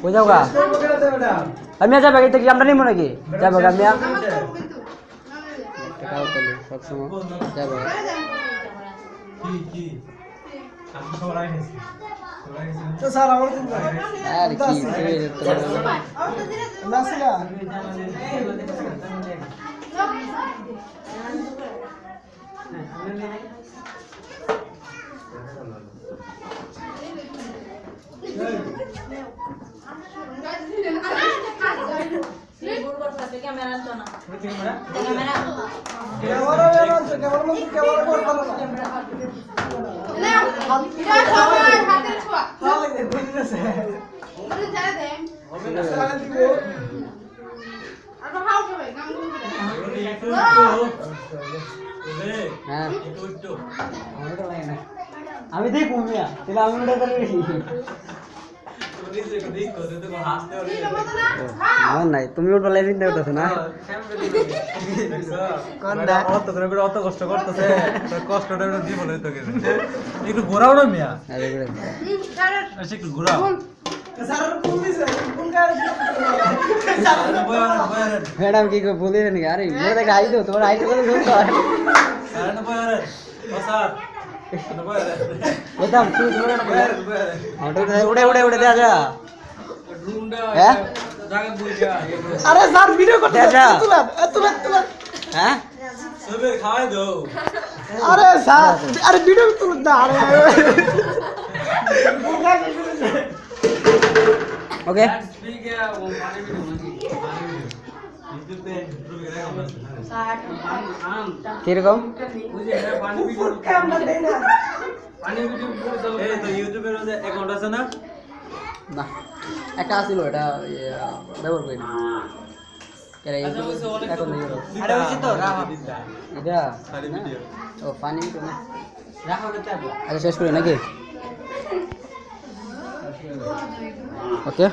কই যাও গা আমি যাবে এটা কি আমরা নিব নাকি যাবো গা মিয়া টাকা উঠালি সব সময় যাবো কি আমি সবাই আইছি তো স্যার আমার দিন আর কি নাসিলা আমি দেখব মিয়া তাহলে আমি ওটা করে নাই তুমি ওটা লাইভ দিতে হতো না অত কষ্ট করতেছে কষ্টটা দিব একটু ঘোরাও না মিয়া একটু ঘোরাও ম্যাডাম কি বলি নাকি আরে মোর দেখে আই তো তোমার আইতে বলে শুনতো বলতাম তুই উড়ে উড়ে উড়ে দেয়া যা হ্যাঁ আরে স্যার ভিডিও করতে তুলা হ্যাঁ সবে খাওয়াই দাও আরে স্যার আরে ভিডিও তুল না আরে ওকে কিরকম ইউটিউবের অ্যাকাউন্ট আছে না না একটা আছিল এটা ব্যবহার করি না এখন এটা ও পানি আচ্ছা শেষ করি নাকি ওকে